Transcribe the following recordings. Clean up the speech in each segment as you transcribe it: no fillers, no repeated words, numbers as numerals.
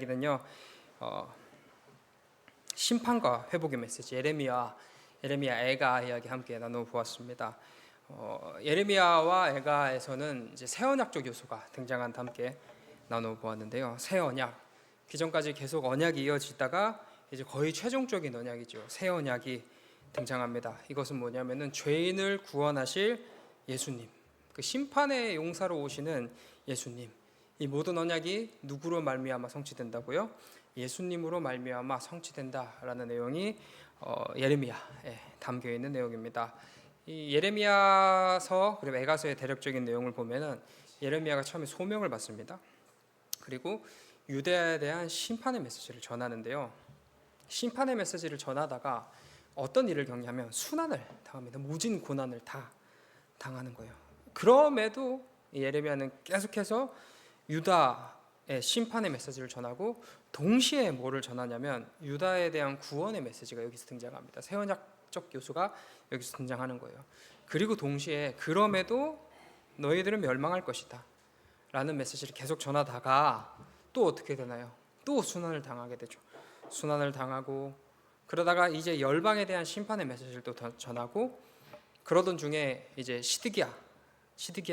이야기는요, 심판과 회복의 메시지 예레미야 애가 이야기 함께 나눠보았습니다. 예레미야와 애가에서는 이제 새 언약적 요소가 등장한 함께 나눠보았는데요. 새 언약, 기존까지 계속 언약이 이어지다가 이제 거의 최종적인 언약이죠. 새 언약이 등장합니다. 이것은 뭐냐면은 죄인을 구원하실 예수님, 그 심판의 용사로 오시는 예수님, 이 모든 언약이 누구로 말미암아 성취된다고요? 예수님으로 말미암아 성취된다라는 내용이 예레미야에 담겨 있는 내용입니다. 이 예레미야서 그리고 애가서의 대략적인 내용을 보면은 예레미야가 처음에 소명을 받습니다. 그리고 유대에 대한 심판의 메시지를 전하는데요. 심판의 메시지를 전하다가 어떤 일을 겪냐면 순환을 당합니다. 모진 고난을 다 당하는 거예요. 그럼에도 예레미야는 계속해서 유다의 심판의 메시지를 전하고 동시에 뭐를 전하냐면 유다에 대한 구원의 메시지가 여기서 등장합니다. 새 언약적 요소가 여기서 등장하는 거예요. 그리고 동시에 그럼에도 너희들은 멸망할 것이다 라는 메시지를 계속 전하다가 또 어떻게 되나요? 또 순환을 당하게 되죠. 순환을 당하고 그러다가 이제 열방에 대한 심판의 메시지를 또 전하고 그러던 중에 이제 시드기야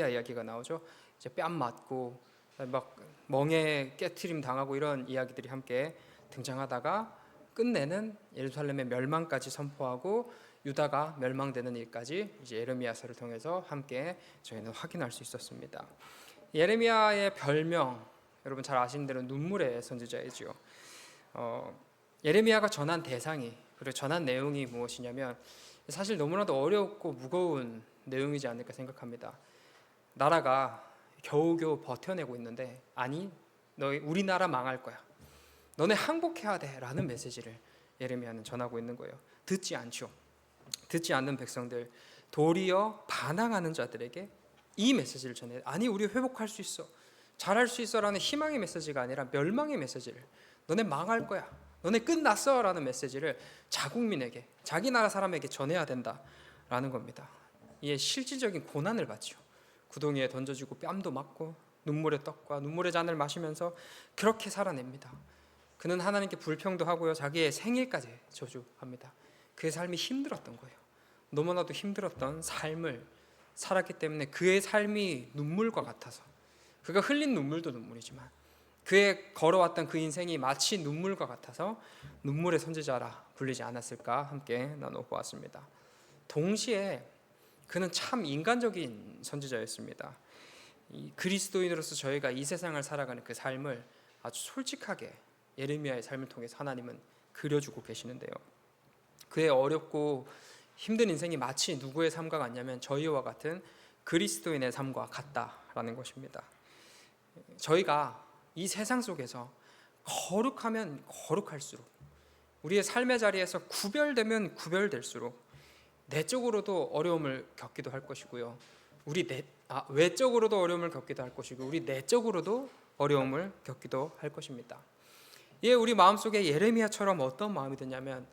이야기가 나오죠. 이제 뺨 맞고 막 멍에 깨트림 당하고 이런 이야기들이 함께 등장하다가 끝내는 예루살렘의 멸망까지 선포하고 유다가 멸망되는 일까지 이제 예레미야서를 통해서 함께 저희는 확인할 수 있었습니다. 예레미야의 별명 여러분 잘 아시는 대로 눈물의 선지자이지요. 예레미야가 전한 대상이 그리고 전한 내용이 무엇이냐면 사실 너무나도 어렵고 무거운 내용이지 않을까 생각합니다. 나라가 겨우겨우 버텨내고 있는데 아니 너희 우리나라 망할 거야. 너네 항복해야 돼 라는 메시지를 예레미야는 전하고 있는 거예요. 듣지 않죠. 듣지 않는 백성들 도리어 반항하는 자들에게 이 메시지를 전해. 아니 우리 회복할 수 있어. 잘할 수 있어 라는 희망의 메시지가 아니라 멸망의 메시지를 너네 망할 거야. 너네 끝났어 라는 메시지를 자국민에게 자기 나라 사람에게 전해야 된다라는 겁니다. 이에 실질적인 고난을 받죠. 구덩이에 던져지고 뺨도 맞고 눈물의 떡과 눈물의 잔을 마시면서 그렇게 살아냅니다. 그는 하나님께 불평도 하고요. 자기의 생일까지 저주합니다. 그의 삶이 힘들었던 거예요. 너무나도 힘들었던 삶을 살았기 때문에 그의 삶이 눈물과 같아서 그가 흘린 눈물도 눈물이지만 그의 걸어왔던 그 인생이 마치 눈물과 같아서 눈물의 선지자라 불리지 않았을까 함께 나눠보았습니다. 동시에 그는 참 인간적인 선지자였습니다. 이 그리스도인으로서 저희가 이 세상을 살아가는 그 삶을 아주 솔직하게 예레미야의 삶을 통해서 하나님은 그려주고 계시는데요. 그의 어렵고 힘든 인생이 마치 누구의 삶과 같냐면 저희와 같은 그리스도인의 삶과 같다라는 것입니다. 저희가 이 세상 속에서 거룩하면 거룩할수록 우리의 삶의 자리에서 구별되면 구별될수록 내적으로도 어려움을 겪기도 할 것이고요. 외적으로도 어려움을 겪기도 할 것이고 우리 내적으로도 어려움을 겪기도 할 것입니다. 예, 우리 마음속에 예레미야처럼 어떤 마음이 드냐면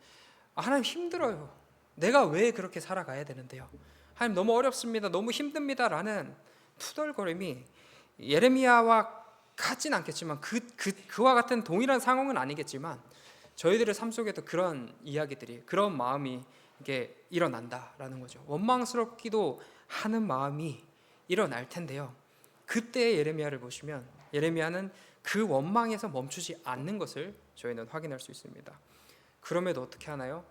하나님 힘들어요. 내가 왜 그렇게 살아가야 되는데요? 하나님 너무 어렵습니다. 너무 힘듭니다. 라는 투덜거림이 예레미야와 같진 않겠지만 그와 같은 동일한 상황은 아니겠지만 저희들의 삶 속에도 그런 이야기들이 그런 마음이 이게 일어난다라는 거죠. 원망스럽기도 하는 마음이 일어날 텐데요. 그때 예레미야를 보시면 예레미야는 그 원망에서 멈추지 않는 것을 저희는 확인할 수 있습니다. 그럼에도 어떻게 하나요?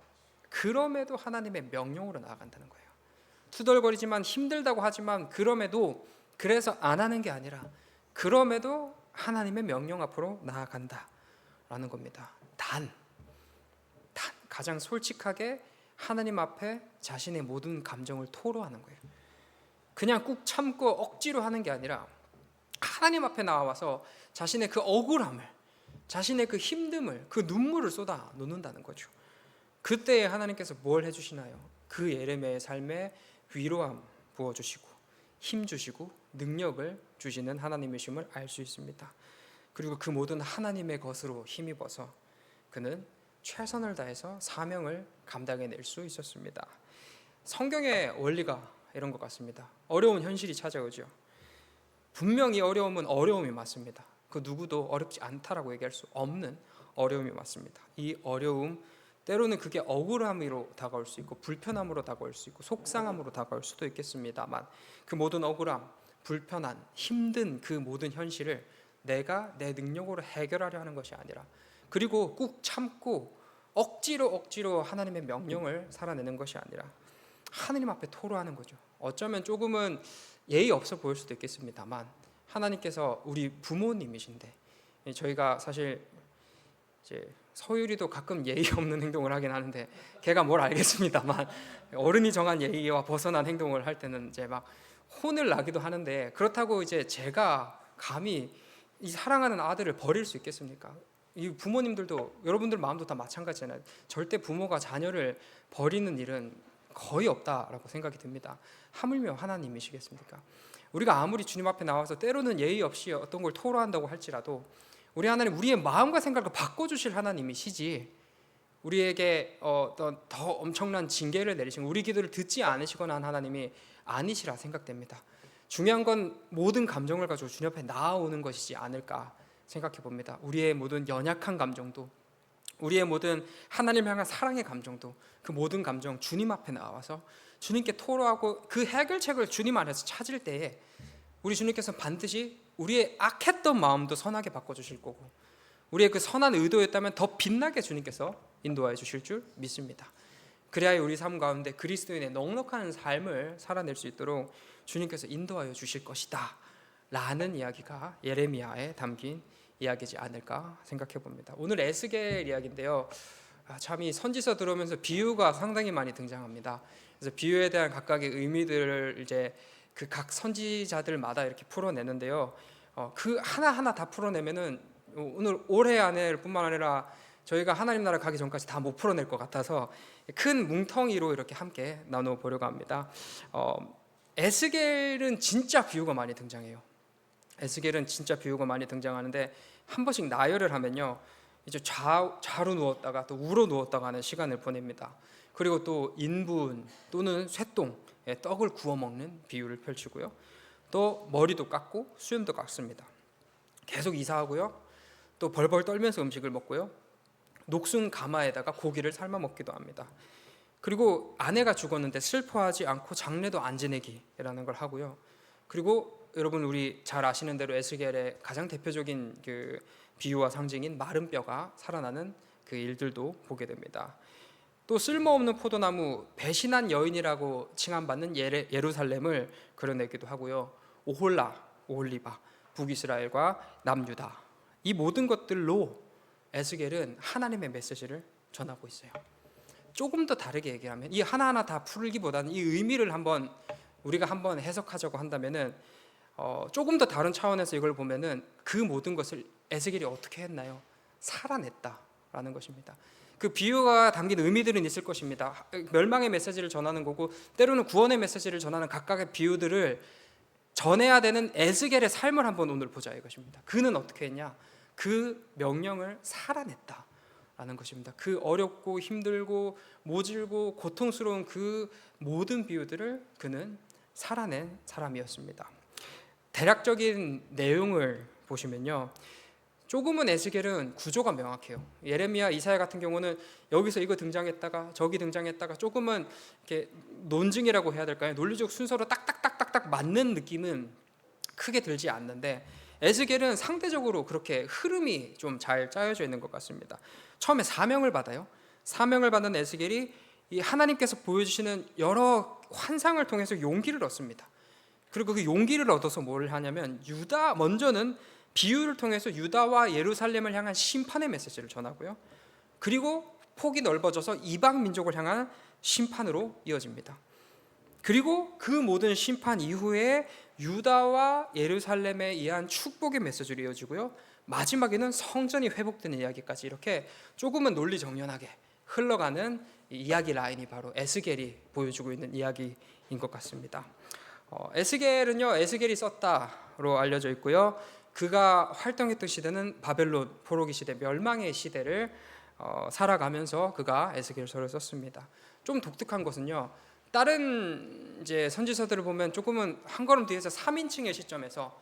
그럼에도 하나님의 명령으로 나아간다는 거예요. 투덜거리지만 힘들다고 하지만 그럼에도 그래서 안 하는 게 아니라 그럼에도 하나님의 명령 앞으로 나아간다라는 겁니다. 단 가장 솔직하게 하나님 앞에 자신의 모든 감정을 토로하는 거예요. 그냥 꾹 참고 억지로 하는 게 아니라 하나님 앞에 나와서 자신의 그 억울함을 자신의 그 힘듦을 그 눈물을 쏟아 놓는다는 거죠. 그때에 하나님께서 뭘 해주시나요? 그 예레미야의 삶에 위로함 부어주시고 힘 주시고 능력을 주시는 하나님이심을 알 수 있습니다. 그리고 그 모든 하나님의 것으로 힘입어서 그는 최선을 다해서 사명을 감당해낼 수 있었습니다. 성경의 원리가 이런 것 같습니다. 어려운 현실이 찾아오죠. 분명히 어려움은 어려움이 맞습니다. 그건 그 누구도 어렵지 않다라고 얘기할 수 없는 어려움이 왔습니다. 이 어려움 때로는 그게 억울함으로 다가올 수 있고 불편함으로 다가올 수 있고 속상함으로 다가올 수도 있겠습니다만 그 모든 억울함, 불편한, 힘든 그 모든 현실을 내가 내 능력으로 해결하려 하는 것이 아니라 그리고 꾹 참고 억지로 하나님의 명령을 살아내는 것이 아니라 하나님 앞에 토로하는 거죠. 어쩌면 조금은 예의 없어 보일 수도 있겠습니다만 하나님께서 우리 부모님이신데 저희가 사실 이제 서유리도 가끔 예의 없는 행동을 하긴 하는데 걔가 뭘 알겠습니다만 어른이 정한 예의와 벗어난 행동을 할 때는 이제 막 혼을 나기도 하는데 그렇다고 이제 제가 감히 이 사랑하는 아들을 버릴 수 있겠습니까? 이 부모님들도 여러분들 마음도 다 마찬가지잖아요. 절대 부모가 자녀를 버리는 일은 거의 없다라고 생각이 듭니다. 하물며 하나님이시겠습니까? 우리가 아무리 주님 앞에 나와서 때로는 예의 없이 어떤 걸 토로한다고 할지라도 우리 하나님 우리의 마음과 생각을 바꿔주실 하나님이시지 우리에게 어떤 더 엄청난 징계를 내리신 우리 기도를 듣지 않으시거나 한 하나님이 아니시라 생각됩니다. 중요한 건 모든 감정을 가지고 주님 앞에 나아오는 것이지 않을까 생각해 봅니다. 우리의 모든 연약한 감정도 우리의 모든 하나님 향한 사랑의 감정도 그 모든 감정 주님 앞에 나와서 주님께 토로하고 그 해결책을 주님 안에서 찾을 때에 우리 주님께서 반드시 우리의 악했던 마음도 선하게 바꿔주실 거고 우리의 그 선한 의도였다면 더 빛나게 주님께서 인도하여 주실 줄 믿습니다. 그래야 우리 삶 가운데 그리스도인의 넉넉한 삶을 살아낼 수 있도록 주님께서 인도하여 주실 것이다 라는 이야기가 예레미야에 담긴 이야기지 않을까 생각해 봅니다. 오늘 에스겔 이야기인데요. 참 이 선지서 들어오면서 비유가 상당히 많이 등장합니다. 그래서 비유에 대한 각각의 의미들을 이제 그 각 선지자들마다 이렇게 풀어내는데요. 그 하나하나 다 풀어내면은 오늘 올해 안에 뿐만 아니라 저희가 하나님 나라 가기 전까지 다 못 풀어낼 것 같아서 큰 뭉텅이로 이렇게 함께 나눠 보려고 합니다. 에스겔은 진짜 비유가 많이 등장해요. 에스겔은 진짜 비유가 많이 등장하는데 한 번씩 나열을 하면요, 이제 좌로 누웠다가 또 우로 누웠다가 하는 시간을 보냅니다. 그리고 또 인분 또는 쇠똥에 떡을 구워 먹는 비유를 펼치고요. 또 머리도 깎고 수염도 깎습니다. 계속 이사하고요. 또 벌벌 떨면서 음식을 먹고요. 녹슨 가마에다가 고기를 삶아 먹기도 합니다. 그리고 아내가 죽었는데 슬퍼하지 않고 장례도 안 지내기라는 걸 하고요. 그리고 여러분 우리 잘 아시는 대로 에스겔의 가장 대표적인 그 비유와 상징인 마른 뼈가 살아나는 그 일들도 보게 됩니다. 또 쓸모없는 포도나무 배신한 여인이라고 칭함받는 예루살렘을 그려내기도 하고요. 오홀리바 북이스라엘과 남유다 이 모든 것들로 에스겔은 하나님의 메시지를 전하고 있어요. 조금 더 다르게 얘기하면 이 하나하나 다 풀기보다는 이 의미를 우리가 한번 해석하자고 한다면은 조금 더 다른 차원에서 이걸 보면은 그 모든 것을 에스겔이 어떻게 했나요? 살아냈다라는 것입니다. 그 비유가 담긴 의미들은 있을 것입니다. 멸망의 메시지를 전하는 거고 때로는 구원의 메시지를 전하는 각각의 비유들을 전해야 되는 에스겔의 삶을 한번 오늘 보자 이것입니다. 그는 어떻게 했냐? 그 명령을 살아냈다라는 것입니다. 그 어렵고 힘들고 모질고 고통스러운 그 모든 비유들을 그는 살아낸 사람이었습니다. 대략적인 내용을 보시면요, 조금은 에스겔은 구조가 명확해요. 예레미야, 이사야 같은 경우는 여기서 이거 등장했다가 저기 등장했다가 조금은 이렇게 논증이라고 해야 될까요? 논리적 순서로 딱딱딱딱딱 맞는 느낌은 크게 들지 않는데 에스겔은 상대적으로 그렇게 흐름이 좀 잘 짜여져 있는 것 같습니다. 처음에 사명을 받아요. 사명을 받는 에스겔이 이 하나님께서 보여주시는 여러 환상을 통해서 용기를 얻습니다. 그리고 그 용기를 얻어서 뭘 하냐면 먼저는 비유를 통해서 유다와 예루살렘을 향한 심판의 메시지를 전하고요. 그리고 폭이 넓어져서 이방 민족을 향한 심판으로 이어집니다. 그리고 그 모든 심판 이후에 유다와 예루살렘에 의한 축복의 메시지로 이어지고요. 마지막에는 성전이 회복되는 이야기까지 이렇게 조금은 논리정연하게 흘러가는 이야기 라인이 바로 에스겔이 보여주고 있는 이야기인 것 같습니다. 에스겔은요, 에스겔이 썼다로 알려져 있고요. 그가 활동했던 시대는 바벨론 포로기 시대, 멸망의 시대를 살아가면서 그가 에스겔서를 썼습니다. 좀 독특한 것은요, 다른 이제 선지서들을 보면 조금은 한 걸음 뒤에서 3인칭의 시점에서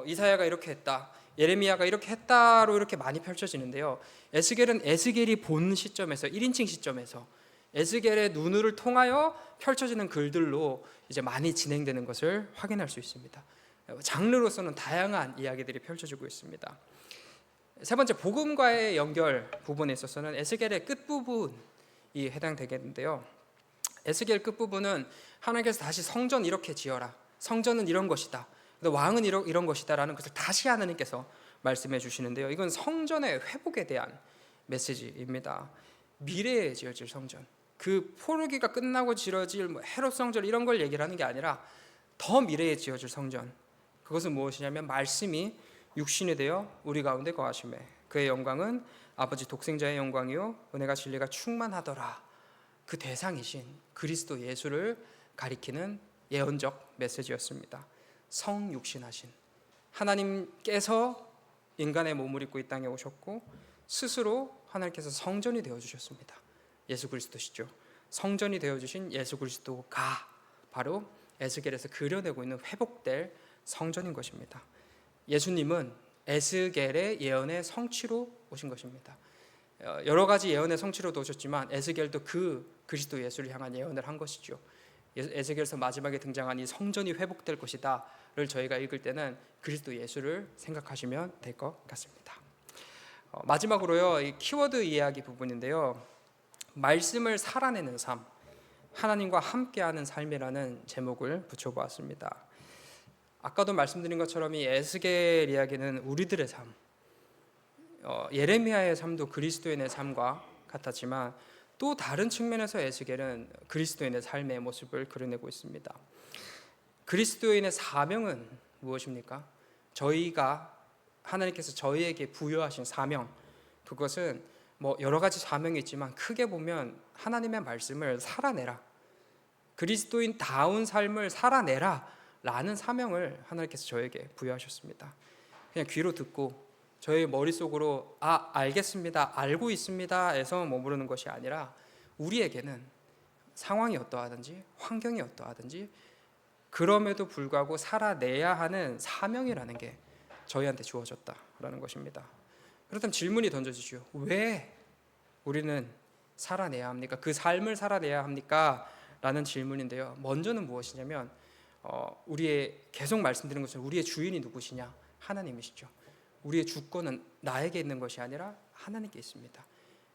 이사야가 이렇게 했다, 예레미야가 이렇게 했다로 이렇게 많이 펼쳐지는데요. 에스겔은 에스겔이 본 시점에서 1인칭 시점에서 에스겔의 눈을 통하여 펼쳐지는 글들로 이제 많이 진행되는 것을 확인할 수 있습니다. 장르로서는 다양한 이야기들이 펼쳐지고 있습니다. 세 번째, 복음과의 연결 부분에 있어서는 에스겔의 끝부분이 해당되겠는데요. 에스겔 끝부분은 하나님께서 다시 성전 이렇게 지어라, 성전은 이런 것이다, 왕은 이런 것이다 라는 것을 다시 하나님께서 말씀해 주시는데요. 이건 성전의 회복에 대한 메시지입니다. 미래에 지어질 성전, 그 포르기가 끝나고 지어질 헤롯 성전 이런 걸 얘기를 하는 게 아니라 더 미래에 지어질 성전, 그것은 무엇이냐면 말씀이 육신이 되어 우리 가운데 거하심에 그의 영광은 아버지 독생자의 영광이요 은혜가 진리가 충만하더라. 그 대상이신 그리스도 예수를 가리키는 예언적 메시지였습니다. 성육신하신 하나님께서 인간의 몸을 입고 이 땅에 오셨고 스스로 하나님께서 성전이 되어주셨습니다. 예수 그리스도시죠. 성전이 되어주신 예수 그리스도가 바로 에스겔에서 그려내고 있는 회복될 성전인 것입니다. 예수님은 에스겔의 예언의 성취로 오신 것입니다. 여러 가지 예언의 성취로 오셨지만 에스겔도 그 그리스도 예수를 향한 예언을 한 것이죠. 에스겔에서 마지막에 등장한 이 성전이 회복될 것이다를 저희가 읽을 때는 그리스도 예수를 생각하시면 될 것 같습니다. 마지막으로요, 이 키워드 이야기 부분인데요. 말씀을 살아내는 삶, 하나님과 함께하는 삶이라는 제목을 붙여보았습니다. 아까도 말씀드린 것처럼 이 에스겔 이야기는 우리들의 삶, 예레미야의 삶도 그리스도인의 삶과 같았지만 또 다른 측면에서 에스겔은 그리스도인의 삶의 모습을 그려내고 있습니다. 그리스도인의 사명은 무엇입니까? 저희가 하나님께서 저희에게 부여하신 사명, 그것은 여러 가지 사명이 있지만 크게 보면 하나님의 말씀을 살아내라, 그리스도인다운 삶을 살아내라 라는 사명을 하나님께서 저에게 부여하셨습니다. 그냥 귀로 듣고 저희 머릿속으로 알겠습니다, 알고 있습니다 에서 머무르는 것이 아니라 우리에게는 상황이 어떠하든지 환경이 어떠하든지 그럼에도 불구하고 살아내야 하는 사명이라는 게 저희한테 주어졌다라는 것입니다. 그렇다면 질문이 던져지죠. 왜 우리는 살아내야 합니까? 그 삶을 살아내야 합니까? 라는 질문인데요. 먼저는 무엇이냐면 우리의 계속 말씀드린 것처럼 우리의 주인이 누구시냐? 하나님이시죠. 우리의 주권은 나에게 있는 것이 아니라 하나님께 있습니다.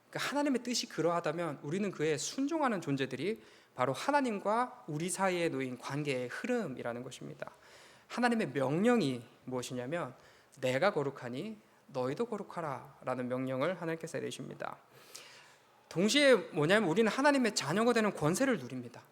그러니까 하나님의 뜻이 그러하다면 우리는 그에 순종하는 존재들이 바로 하나님과 우리 사이에 놓인 관계의 흐름이라는 것입니다. 하나님의 명령이 무엇이냐면 내가 거룩하니 너희도 거룩하라 라는 명령을 하나님께서 내리십니다. 동시에 뭐냐면 우리는 하나님의 자녀가 되는 권세를 누립니다.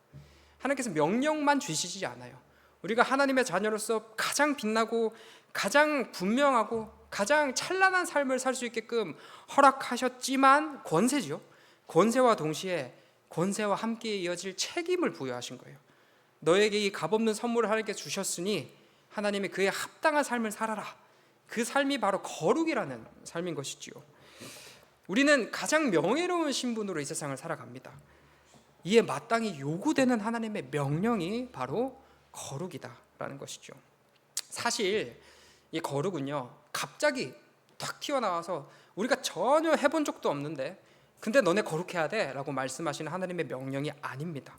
하나님께서 명령만 주시지 않아요. 우리가 하나님의 자녀로서 가장 빛나고 가장 분명하고 가장 찬란한 삶을 살 수 있게끔 허락하셨지만 권세죠. 권세와 동시에 권세와 함께 이어질 책임을 부여하신 거예요. 너에게 이 값없는 선물을 하나님께 주셨으니 하나님이 그에 합당한 삶을 살아라. 그 삶이 바로 거룩이라는 삶인 것이지요. 우리는 가장 명예로운 신분으로 이 세상을 살아갑니다. 이에 마땅히 요구되는 하나님의 명령이 바로 거룩이다라는 것이죠. 사실 이 거룩은요, 갑자기 탁 튀어나와서 우리가 전혀 해본 적도 없는데 근데 너네 거룩해야 돼 라고 말씀하시는 하나님의 명령이 아닙니다.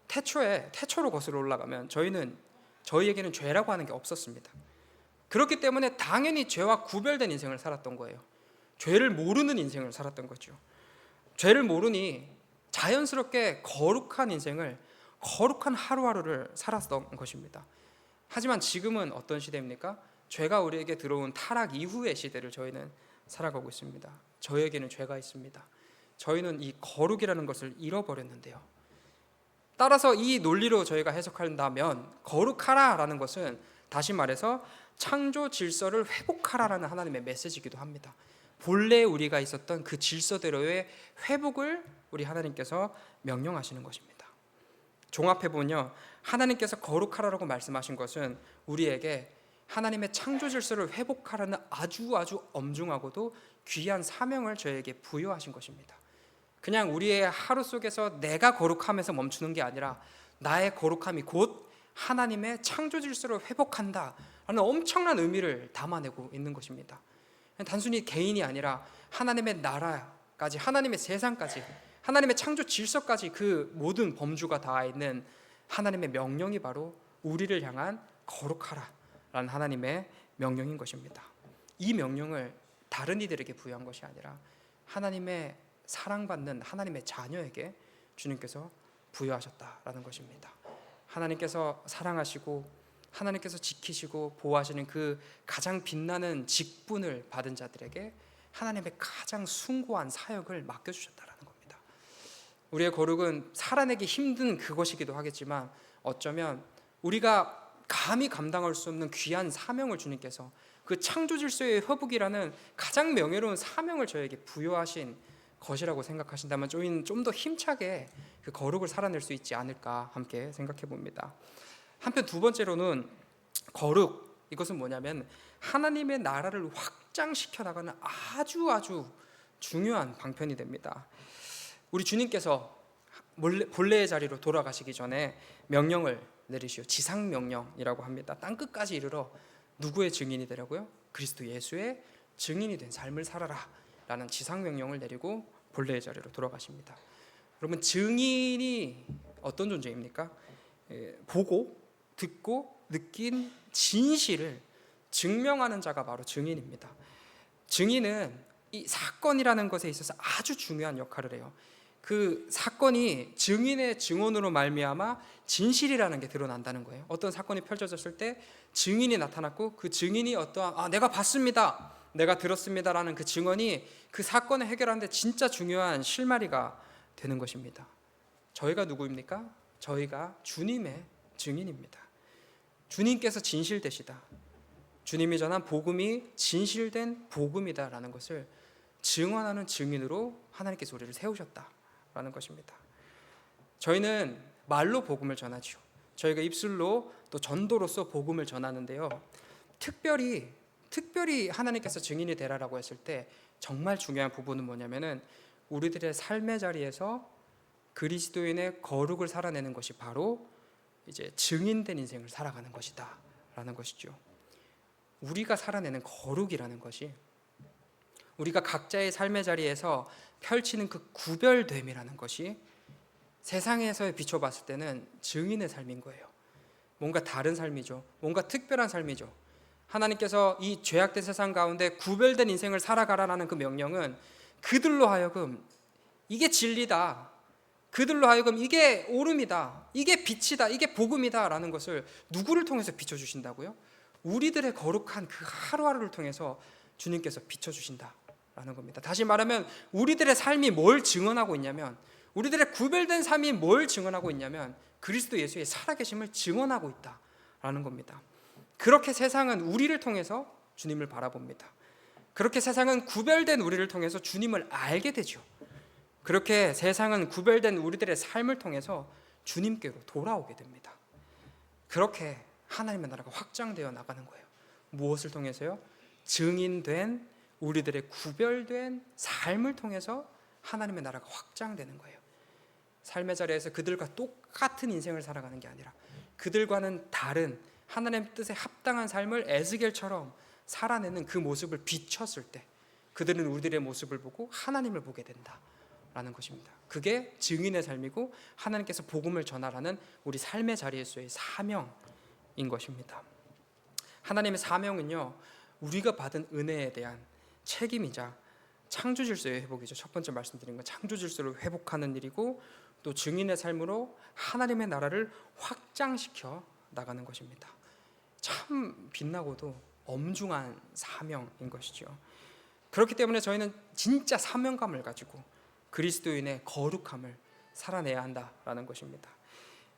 태초로 거슬러 올라가면 저희에게는 죄라고 하는 게 없었습니다. 그렇기 때문에 당연히 죄와 구별된 인생을 살았던 거예요. 죄를 모르는 인생을 살았던 거죠. 죄를 모르니 자연스럽게 거룩한 인생을, 거룩한 하루하루를 살았던 것입니다. 하지만 지금은 어떤 시대입니까? 죄가 우리에게 들어온 타락 이후의 시대를 저희는 살아가고 있습니다. 저희에게는 죄가 있습니다. 저희는 이 거룩이라는 것을 잃어버렸는데요. 따라서 이 논리로 저희가 해석한다면 거룩하라라는 것은 다시 말해서 창조 질서를 회복하라라는 하나님의 메시지이기도 합니다. 본래 우리가 있었던 그 질서대로의 회복을 우리 하나님께서 명령하시는 것입니다. 종합해보면요, 하나님께서 거룩하라고 말씀하신 것은 우리에게 하나님의 창조 질서를 회복하라는 아주 엄중하고도 귀한 사명을 저에게 부여하신 것입니다. 그냥 우리의 하루 속에서 내가 거룩함에서 멈추는 게 아니라 나의 거룩함이 곧 하나님의 창조 질서를 회복한다 엄청난 의미를 담아내고 있는 것입니다. 단순히 개인이 아니라 하나님의 나라까지, 하나님의 세상까지, 하나님의 창조 질서까지 그 모든 범주가 닿아 있는 하나님의 명령이 바로 우리를 향한 거룩하라 라는 하나님의 명령인 것입니다. 이 명령을 다른 이들에게 부여한 것이 아니라 하나님의 사랑받는 하나님의 자녀에게 주님께서 부여하셨다라는 것입니다. 하나님께서 사랑하시고 하나님께서 지키시고 보호하시는 그 가장 빛나는 직분을 받은 자들에게 하나님의 가장 숭고한 사역을 맡겨주셨다라는 겁니다. 우리의 거룩은 살아내기 힘든 그것이기도 하겠지만 어쩌면 우리가 감히 감당할 수 없는 귀한 사명을 주님께서 그 창조 질서의 회복이라는 가장 명예로운 사명을 저에게 부여하신 것이라고 생각하신다면 좀 더 힘차게 그 거룩을 살아낼 수 있지 않을까 함께 생각해 봅니다. 한편 두 번째로는 거룩, 이것은 뭐냐면 하나님의 나라를 확장시켜 나가는 아주 중요한 방편이 됩니다. 우리 주님께서 본래의 자리로 돌아가시기 전에 명령을 내리시오. 지상명령이라고 합니다. 땅끝까지 이르러 누구의 증인이 되라고요? 그리스도 예수의 증인이 된 삶을 살아라 라는 지상명령을 내리고 본래의 자리로 돌아가십니다. 여러분, 증인이 어떤 존재입니까? 보고 듣고 느낀 진실을 증명하는 자가 바로 증인입니다. 증인은 이 사건이라는 것에 있어서 아주 중요한 역할을 해요. 그 사건이 증인의 증언으로 말미암아 진실이라는 게 드러난다는 거예요. 어떤 사건이 펼쳐졌을 때 증인이 나타났고 그 증인이 어떠한 내가 봤습니다, 내가 들었습니다라는 그 증언이 그 사건을 해결하는데 진짜 중요한 실마리가 되는 것입니다. 저희가 누구입니까? 저희가 주님의 증인입니다. 주님께서 진실되시다, 주님이 전한 복음이 진실된 복음이다라는 것을 증언하는 증인으로 하나님께서 우리를 세우셨다라는 것입니다. 저희는 말로 복음을 전하죠. 저희가 입술로 또 전도로서 복음을 전하는데요, 특별히 하나님께서 증인이 되라라고 했을 때 정말 중요한 부분은 뭐냐면은 우리들의 삶의 자리에서 그리스도인의 거룩을 살아내는 것이 바로 이제 증인된 인생을 살아가는 것이다라는 것이죠. 우리가 살아내는 거룩이라는 것이 우리가 각자의 삶의 자리에서 펼치는 그 구별됨이라는 것이 세상에서 비춰봤을 때는 증인의 삶인 거예요. 뭔가 다른 삶이죠. 뭔가 특별한 삶이죠. 하나님께서 이 죄악된 세상 가운데 구별된 인생을 살아가라는 그 명령은 그들로 하여금 이게 진리다, 그들로 하여금 이게 옳음이다, 이게 빛이다, 이게 복음이다 라는 것을 누구를 통해서 비춰주신다고요? 우리들의 거룩한 그 하루하루를 통해서 주님께서 비춰주신다라는 겁니다. 다시 말하면 우리들의 삶이 뭘 증언하고 있냐면, 우리들의 구별된 삶이 뭘 증언하고 있냐면 그리스도 예수의 살아계심을 증언하고 있다라는 겁니다. 그렇게 세상은 우리를 통해서 주님을 바라봅니다. 그렇게 세상은 구별된 우리를 통해서 주님을 알게 되죠. 그렇게 세상은 구별된 우리들의 삶을 통해서 주님께로 돌아오게 됩니다. 그렇게 하나님의 나라가 확장되어 나가는 거예요. 무엇을 통해서요? 증인된 우리들의 구별된 삶을 통해서 하나님의 나라가 확장되는 거예요. 삶의 자리에서 그들과 똑같은 인생을 살아가는 게 아니라 그들과는 다른 하나님의 뜻에 합당한 삶을 에스겔처럼 살아내는 그 모습을 비췄을 때 그들은 우리들의 모습을 보고 하나님을 보게 된다라는 것입니다. 그게 증인의 삶이고 하나님께서 복음을 전하라는 우리 삶의 자리에서의 사명인 것입니다. 하나님의 사명은요, 우리가 받은 은혜에 대한 책임이자 창조 질서의 회복이죠. 첫 번째 말씀드린 건 창조 질서를 회복하는 일이고, 또 증인의 삶으로 하나님의 나라를 확장시켜 나가는 것입니다. 참 빛나고도 엄중한 사명인 것이죠. 그렇기 때문에 저희는 진짜 사명감을 가지고 그리스도인의 거룩함을 살아내야 한다라는 것입니다.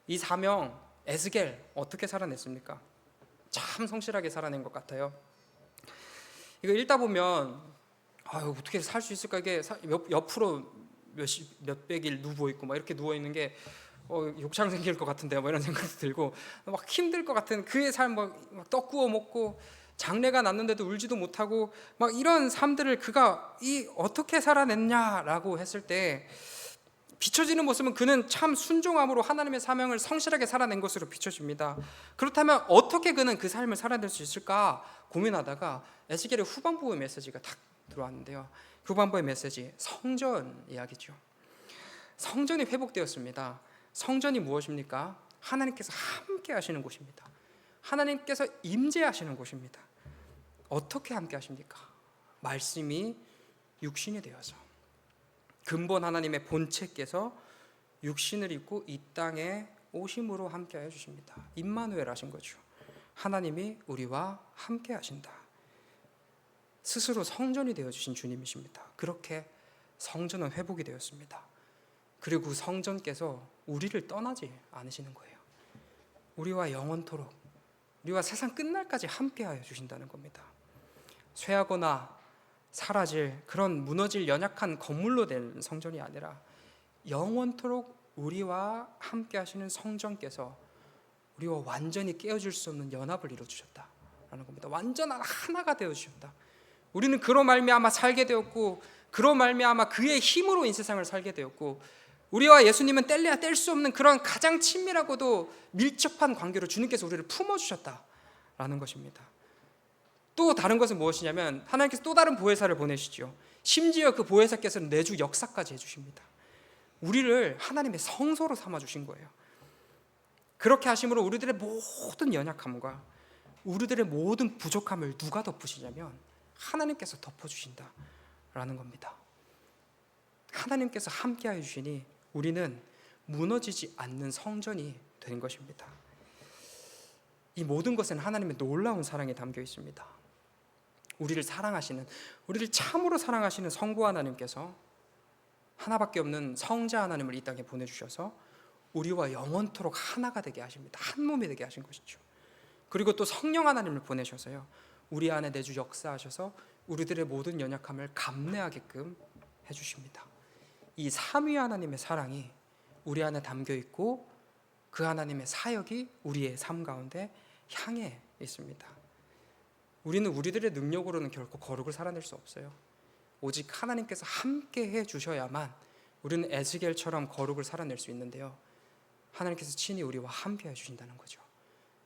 이 사명 에스겔 어떻게 살아냈습니까? 참 성실하게 살아낸 것 같아요. 이거 읽다 보면 어떻게 살 수 있을까? 이게 옆으로 몇백일 누워 있고 막 이렇게 누워 있는 게 욕창 생길 것 같은데 뭐 이런 생각도 들고 막 힘들 것 같은 그의 삶, 막 떡 구워 먹고 장례가 났는데도 울지도 못하고 막 이런 삶들을 그가 어떻게 살아냈냐라고 했을 때 비춰지는 모습은 그는 참 순종함으로 하나님의 사명을 성실하게 살아낸 것으로 비춰집니다. 그렇다면 어떻게 그는 그 삶을 살아낼 수 있을까 고민하다가 에스겔의 후반부의 메시지가 딱 들어왔는데요. 후반부의 메시지, 성전 이야기죠. 성전이 회복되었습니다. 성전이 무엇입니까? 하나님께서 함께 하시는 곳입니다. 하나님께서 임재하시는 곳입니다. 어떻게 함께 하십니까? 말씀이 육신이 되어서 근본 하나님의 본체께서 육신을 입고 이 땅에 오심으로 함께하여 주십니다. 임마누엘 하신 거죠. 하나님이 우리와 함께 하신다. 스스로 성전이 되어주신 주님이십니다. 그렇게 성전은 회복이 되었습니다. 그리고 그 성전께서 우리를 떠나지 않으시는 거예요. 우리와 영원토록, 우리와 세상 끝날까지 함께하여 주신다는 겁니다. 쇠하거나 사라질 그런 무너질 연약한 건물로 된 성전이 아니라 영원토록 우리와 함께 하시는 성전께서 우리와 완전히 깨어질 수 없는 연합을 이루어주셨다라는 겁니다. 완전한 하나가 되어주셨다. 우리는 그로 말미암아 살게 되었고, 그로 말미암아 그의 힘으로 이 세상을 살게 되었고, 우리와 예수님은 뗄래야 뗄 수 없는 그런 가장 친밀하고도 밀접한 관계로 주님께서 우리를 품어주셨다라는 것입니다. 또 다른 것은 무엇이냐면 하나님께서 또 다른 보혜사를 보내시죠. 심지어 그 보혜사께서는 내주 역사까지 해주십니다. 우리를 하나님의 성소로 삼아주신 거예요. 그렇게 하심으로 우리들의 모든 연약함과 우리들의 모든 부족함을 누가 덮으시냐면 하나님께서 덮어주신다라는 겁니다. 하나님께서 함께하여 주시니 우리는 무너지지 않는 성전이 된 것입니다. 이 모든 것은 하나님의 놀라운 사랑이 담겨 있습니다. 우리를 사랑하시는, 우리를 참으로 사랑하시는 성부 하나님께서 하나밖에 없는 성자 하나님을 이 땅에 보내주셔서 우리와 영원토록 하나가 되게 하십니다. 한 몸이 되게 하신 것이죠. 그리고 또 성령 하나님을 보내셔서요, 우리 안에 내주 역사하셔서 우리들의 모든 연약함을 감내하게끔 해주십니다. 이 삼위 하나님의 사랑이 우리 안에 담겨 있고 그 하나님의 사역이 우리의 삶 가운데 향해 있습니다. 우리는 우리들의 능력으로는 결코 거룩을 살아낼 수 없어요. 오직 하나님께서 함께 해주셔야만 우리는 에스겔처럼 거룩을 살아낼 수 있는데요, 하나님께서 친히 우리와 함께 해주신다는 거죠.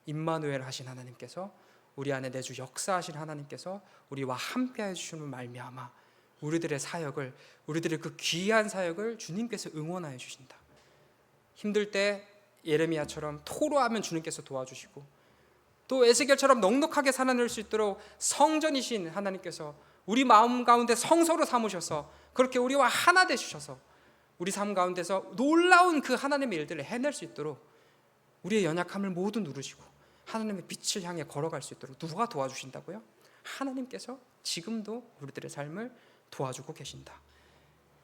임마누엘 하신 하나님께서, 우리 안에 내주 역사하신 하나님께서 우리와 함께 해주시는 말미암아 우리들의 사역을, 우리들의 그 귀한 사역을 주님께서 응원하여 주신다. 힘들 때 예레미야처럼 토로하면 주님께서 도와주시고, 또 에스겔처럼 넉넉하게 살아낼 수 있도록 성전이신 하나님께서 우리 마음 가운데 성소로 삼으셔서 그렇게 우리와 하나 되주셔서 우리 삶 가운데서 놀라운 그 하나님의 일들을 해낼 수 있도록 우리의 연약함을 모두 누르시고 하나님의 빛을 향해 걸어갈 수 있도록 누가 도와주신다고요? 하나님께서 지금도 우리들의 삶을 도와주고 계신다.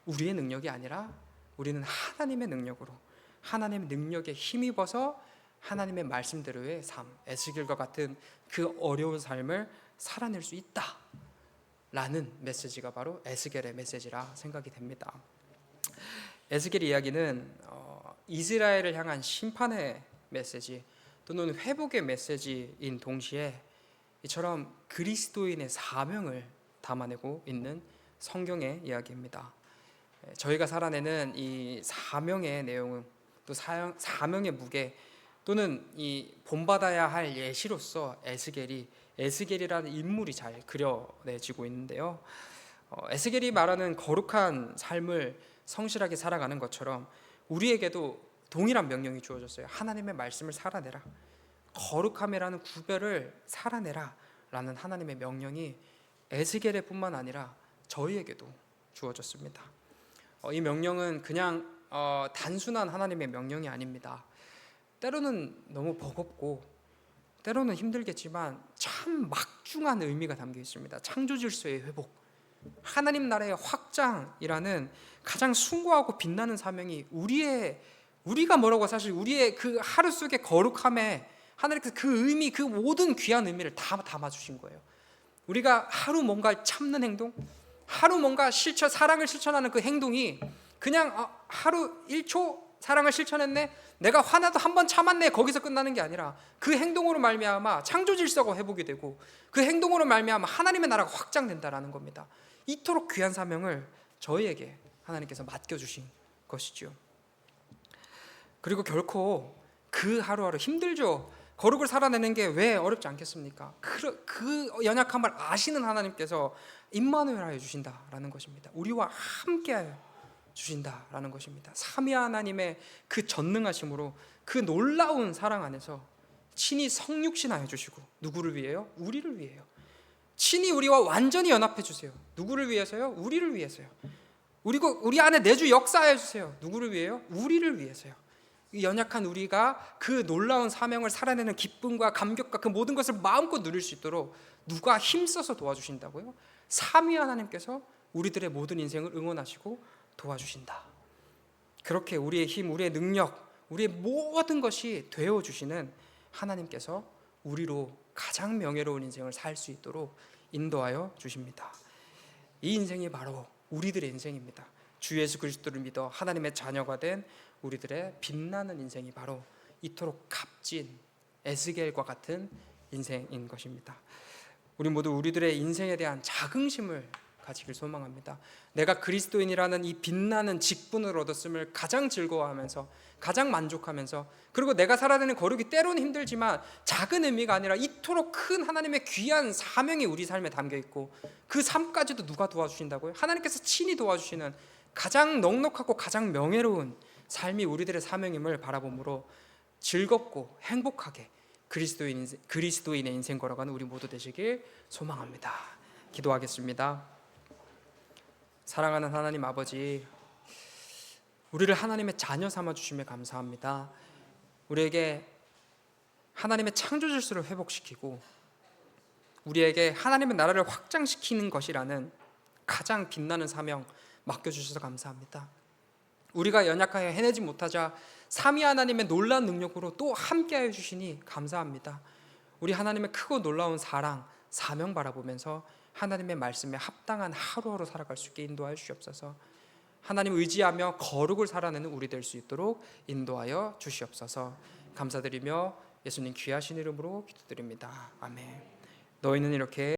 우리의 능력이 아니라 우리는 하나님의 능력으로, 하나님의 능력에 힘입어서 하나님의 말씀대로의 삶, 에스겔과 같은 그 어려운 삶을 살아낼 수 있다라는 메시지가 바로 에스겔의 메시지라 생각이 됩니다. 에스겔의 이야기는 이스라엘을 향한 심판의 메시지 또는 회복의 메시지인 동시에 이처럼 그리스도인의 사명을 담아내고 있는 성경의 이야기입니다. 저희가 살아내는 이 사명의 내용은 또 사명의 무게 또는 이 본받아야 할 예시로서 에스겔이라는 인물이 잘 그려내지고 있는데요. 에스겔이 말하는 거룩한 삶을 성실하게 살아가는 것처럼 우리에게도 동일한 명령이 주어졌어요. 하나님의 말씀을 살아내라. 거룩함이라는 구별을 살아내라 라는 하나님의 명령이 에스겔의 뿐만 아니라 저희에게도 주어졌습니다. 이 명령은 그냥 단순한 하나님의 명령이 아닙니다. 때로는 너무 버겁고 때로는 힘들겠지만 참 막중한 의미가 담겨 있습니다. 창조 질서의 회복, 하나님 나라의 확장이라는 가장 숭고하고 빛나는 사명이 우리가 뭐라고 사실 우리의 그 하루 속의 거룩함에 하나님께서 그 의미, 그 모든 귀한 의미를 다 담아주신 거예요. 우리가 하루 뭔가 참는 행동, 하루 뭔가 사랑을 실천하는 그 행동이 그냥 하루 1초 사랑을 실천했네, 내가 화나도 한 번 참았네, 거기서 끝나는 게 아니라 그 행동으로 말미암아 창조 질서가 회복이 되고 그 행동으로 말미암아 하나님의 나라가 확장된다라는 겁니다. 이토록 귀한 사명을 저희에게 하나님께서 맡겨주신 것이죠. 그리고 결코 그 하루하루 힘들죠. 거룩을 살아내는 게 왜 어렵지 않겠습니까? 그 연약함을 아시는 하나님께서 임마누엘 해주신다라는 것입니다. 우리와 함께하여 주신다라는 것입니다. 삼위 하나님의 그 전능하심으로 그 놀라운 사랑 안에서 친히 성육신하여 주시고, 누구를 위해요? 우리를 위해요. 친히 우리와 완전히 연합해 주세요. 누구를 위해서요? 우리를 위해서요. 우리 안에 내주 역사해 주세요. 누구를 위해요? 우리를 위해서요. 이 연약한 우리가 그 놀라운 사명을 살아내는 기쁨과 감격과 그 모든 것을 마음껏 누릴 수 있도록 누가 힘써서 도와주신다고요? 삼위 하나님께서 우리들의 모든 인생을 응원하시고 도와주신다. 그렇게 우리의 힘, 우리의 능력, 우리의 모든 것이 되어주시는 하나님께서 우리로 가장 명예로운 인생을 살 수 있도록 인도하여 주십니다. 이 인생이 바로 우리들의 인생입니다. 주 예수 그리스도를 믿어 하나님의 자녀가 된 우리들의 빛나는 인생이 바로 이토록 값진 에스겔과 같은 인생인 것입니다. 우리 모두 우리들의 인생에 대한 자긍심을 가지길 소망합니다. 내가 그리스도인이라는 이 빛나는 직분을 얻었음을 가장 즐거워하면서, 가장 만족하면서, 그리고 내가 살아내는 거룩이 때로는 힘들지만 작은 의미가 아니라 이토록 큰 하나님의 귀한 사명이 우리 삶에 담겨 있고, 그 삶까지도 누가 도와주신다고요? 하나님께서 친히 도와주시는 가장 넉넉하고 가장 명예로운 삶이 우리들의 사명임을 바라봄으로 즐겁고 행복하게 그리스도인의 인생 걸어가는 우리 모두 되시길 소망합니다. 기도하겠습니다. 사랑하는 하나님 아버지, 우리를 하나님의 자녀 삼아 주심에 감사합니다. 우리에게 하나님의 창조 질서를 회복시키고 우리에게 하나님의 나라를 확장시키는 것이라는 가장 빛나는 사명 맡겨주셔서 감사합니다. 우리가 연약하여 해내지 못하자 삼위 하나님의 놀라운 능력으로 또 함께하여 주시니 감사합니다. 우리 하나님의 크고 놀라운 사랑, 사명 바라보면서 하나님의 말씀에 합당한 하루하루 살아갈 수 있게 인도하여 주시옵소서. 하나님 의지하며 거룩을 살아내는 우리 될 수 있도록 인도하여 주시옵소서. 감사드리며 예수님 귀하신 이름으로 기도드립니다. 아멘. 너희는 이렇게